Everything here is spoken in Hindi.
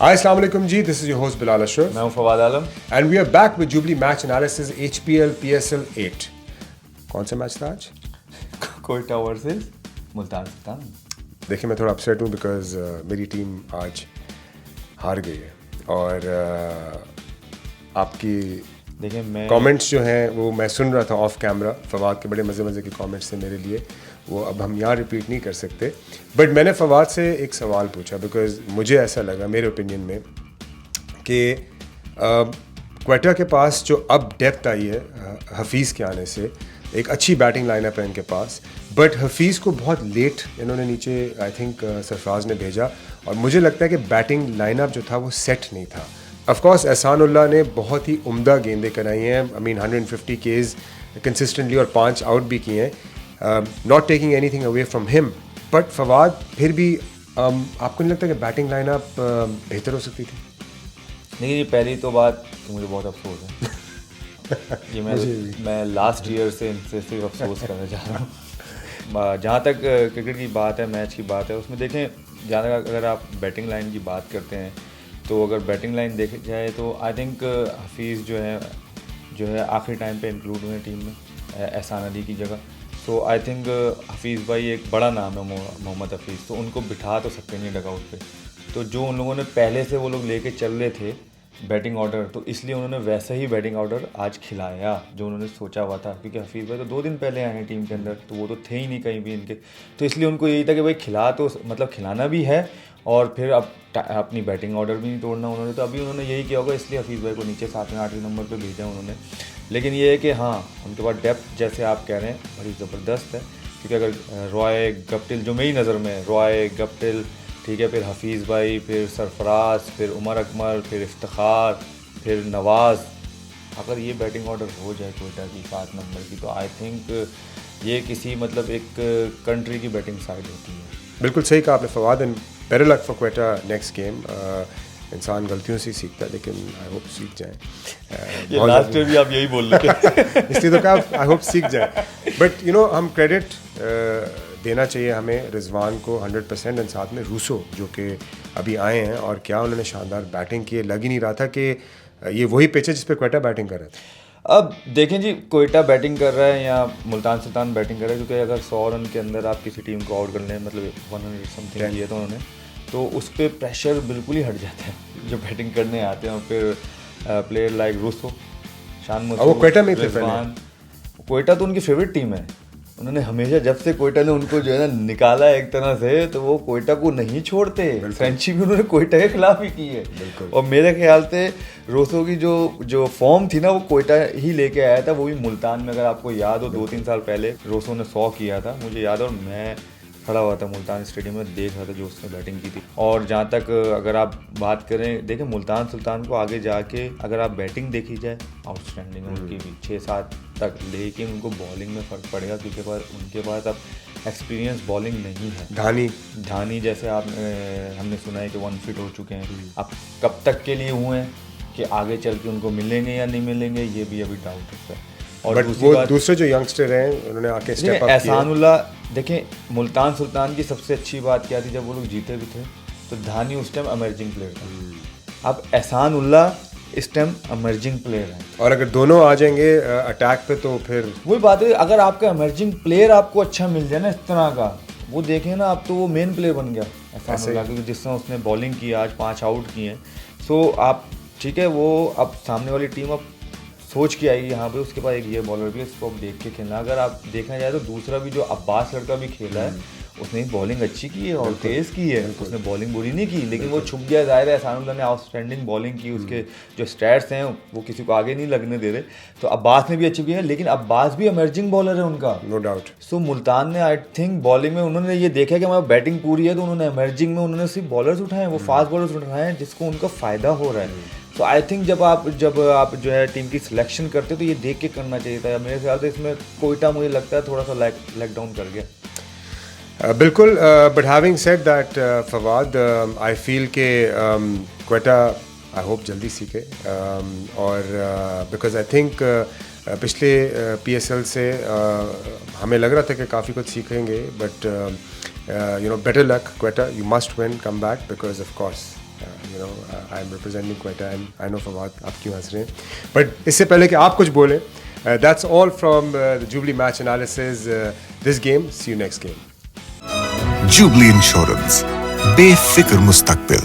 Hi, Assalamu alaikum ji. This is your host Bilal Ashraf. मैं हूं फवाद आलम And we are back with Jubilee Match Analysis HPL PSL 8. कौन सा मैच था आज? कोयटा वर्सेस मुल्तान सुल्तान। देखिए मैं थोड़ा अपसेट हूँ बिकॉज मेरी टीम आज हार गई है और आपकी देखिए मैं कमेंट्स जो हैं वो मैं सुन रहा था ऑफ कैमरा। फवाद के बड़े मज़े के कमेंट्स थे मेरे लिए, वो अब हम यहाँ रिपीट नहीं कर सकते। बट मैंने फवाद से एक सवाल पूछा बिकॉज मुझे ऐसा लगा मेरे ओपिनियन में कि क्वेटा के पास जो अब डेप्थ आई है हफीज़ के आने से, एक अच्छी बैटिंग लाइनअप है इनके पास, बट हफीज़ को बहुत लेट इन्होंने नीचे आई थिंक सरफराज ने भेजा और मुझे लगता है कि बैटिंग लाइनअप जो था वो सेट नहीं था। ऑफ कोर्स एहसानुल्लाह ने बहुत ही उम्दा गेंदें कराई हैं, आई मीन 150 केज कंसिस्टेंटली और 5 आउट भी किए हैं, not taking anything away from him. But Fawad फिर भी आपको नहीं लगता कि बैटिंग लाइनअप बेहतर हो सकती थी? देखिए ये पहली तो बात कि मुझे बहुत अफसोस है ये मैं लास्ट ईयर से इनसे सिर्फ अफसोस करना चाह रहा हूँ। जहाँ तक क्रिकेट की बात है, मैच की बात है, उसमें देखें जहाँ तक अगर आप बैटिंग लाइन की बात करते हैं तो अगर बैटिंग लाइन देखी जाए तो आई थिंक हफीज़ जो है आखिरी टाइम पे इंक्लूड हुए टीम में एहसान अली की जगह। तो आई थिंक हफीज़ भाई एक बड़ा नाम है मोहम्मद हफीज़, तो उनको बिठा तो सकते नहीं डगआउट पे। तो जो उन लोगों ने पहले से वो लोग लेके चल रहे थे बैटिंग ऑर्डर, तो इसलिए उन्होंने वैसा ही बैटिंग ऑर्डर आज खिलाया जो उन्होंने सोचा हुआ था। क्योंकि हफीज़ भाई तो 2 दिन पहले आए हैं टीम के अंदर, तो वो तो थे ही नहीं कहीं भी इनके, तो इसलिए उनको यही था कि भाई खिला तो मतलब खिलाना भी है और फिर अब अपनी बैटिंग ऑर्डर भी नहीं तोड़ना उन्होंने। तो अभी उन्होंने यही किया होगा, इसलिए हफीज़ भाई को नीचे 7वें 8वें नंबर पे भेजा उन्होंने। लेकिन ये है कि हाँ उनके पास डेप्थ जैसे आप कह रहे हैं बड़ी ज़बरदस्त है। क्योंकि अगर रॉय गप्टिल जो मेरी नज़र में रॉय गप्टिल, ठीक है, फिर हफीज़ भाई, फिर सरफराज, फिर उमर अकमल, फिर इफ्तिखार, फिर नवाज़, अगर ये बैटिंग ऑर्डर हो जाए कोयटा की 7 नंबर की, तो आई थिंक ये किसी मतलब एक कंट्री की बैटिंग साइड होती है। बिल्कुल सही कहा आपने Fawad, and better luck for Quetta next game. इंसान गलतियों से ही सीखता है, लेकिन आई होप सीख जाए। ये लास्ट में भी आप यही बोल रहे थे इसलिए तो कहा आई होप सीख जाए। बट यू नो हम क्रेडिट देना चाहिए हमें रिजवान को 100% एंड साथ में रूसो जो कि अभी आए हैं और क्या उन्होंने शानदार बैटिंग की। लग ही नहीं रहा था कि ये वही पिच है जिस पे क्वेटा बैटिंग कर रहा था। अब देखें जी, कोयटा बैटिंग कर रहा है या मुल्तान सुल्तान बैटिंग कर रहा है, क्योंकि अगर 100 रन के अंदर आप किसी टीम को आउट कर लें, मतलब 100 समथिंग किया तो उन्होंने, तो उस पर प्रेशर बिल्कुल ही हट जाता है जो बैटिंग करने आते हैं। और फिर प्लेयर लाइक रूसो, शान मुस्तफा, वो कोयटा में थे रिजवान, कोयटा तो उनकी फेवरेट टीम है। उन्होंने हमेशा जब से कोयटा ने उनको जो है ना निकाला है एक तरह से, तो वो कोयटा को नहीं छोड़ते। फ्रेंडशिप भी उन्होंने कोयटा के खिलाफ ही की है। और मेरे ख्याल से रोसो की जो फॉर्म थी ना वो कोयटा ही लेके आया था, वो भी मुल्तान में। अगर आपको याद हो 2-3 साल पहले रोसो ने 100 किया था, मुझे याद है, और मैं खड़ा हुआ था मुल्तान स्टेडियम में, देख रहा था जो उसने बैटिंग की थी। और जहाँ तक अगर आप बात करें, देखें मुल्तान सुल्तान को आगे जाके अगर आप बैटिंग देखी जाए आउटस्टैंडिंग उनकी भी 6-7 तक, लेकिन उनको बॉलिंग में फ़र्क पड़ेगा क्योंकि उनके पास अब एक्सपीरियंस बॉलिंग नहीं है। धानी जैसे आप हमने सुना है कि 1 फिट हो चुके हैं। अब कब तक के लिए हुए हैं कि आगे चल के उनको मिलेंगे या नहीं मिलेंगे, ये भी अभी डाउट है। और दूसरे जो यंगस्टर हैं उन्होंने आके स्टेप अप किया। एहसानुल्लाह, देखें मुल्तान सुल्तान की सबसे अच्छी बात क्या थी, जब वो लोग जीते भी थे तो धानी उस टाइम अमर्जिंग प्लेयर था। अब एहसानुल्लाह इस टाइम अमर्जिंग प्लेयर है, और अगर दोनों आ जाएंगे अटैक पे तो फिर वही बात है। अगर आपका अमर्जिंग प्लेयर आपको अच्छा मिल जाए ना इस तरह का, वो देखें ना, अब तो वो मेन प्लेयर बन गया एहसानुल्लाह, क्योंकि जिस तरह उसने बॉलिंग की, आज 5 आउट किए हैं। सो आप ठीक है, वो अब सामने वाली टीम अब सोच के आएगी यहाँ पे उसके पास एक ये बॉलर भी है, इसको अब देख के खेलना। अगर आप देखा जाए तो दूसरा भी जो अब्बास लड़का भी खेला है, उसने बॉलिंग अच्छी की है और तेज़ की है, उसने बॉलिंग बुरी नहीं की, लेकिन वो छुप गया। ज़ाहिर है एहसानुल्लाह ने आउटस्टैंडिंग बॉलिंग की, उसके जो स्टैट्स हैं वो किसी को आगे नहीं लगने दे रहे। तो अब्बास ने भी अच्छी की है, लेकिन अब्बास भी अमर्जिंग बॉलर है उनका, नो डाउट। सो मुल्तान ने आई थिंक बॉलिंग में उन्होंने ये देखा कि हमारी बैटिंग पूरी है, तो उन्होंने अमर्जिंग में उन्होंने सिर्फ बॉलर्स उठाए, वो फास्ट बॉलर्स उठाए हैं जिसको उनका फ़ायदा हो रहा है। तो आई थिंक जब आप जो है टीम की सिलेक्शन करते हो तो ये देख के करना चाहिए था। मेरे ख्याल से इसमें कोयटा मुझे लगता है थोड़ा सा लैग डाउन कर गया। बिल्कुल, but having said that Fawad, I feel के क्वेटा आई होप जल्दी सीखे, और बिकॉज आई थिंक पिछले PSL से हमें लग रहा था कि काफ़ी कुछ सीखेंगे, but better luck Quetta, you must win, come back, because of course I am representing Quetta and I know Fawad आप क्यों हंस रहे हैं, बट इससे पहले कि आप कुछ बोलें, that's all from the Jubilee match analysis this game. See you next game. Jubilee insurance, बेफिक्र मुस्तकबिल.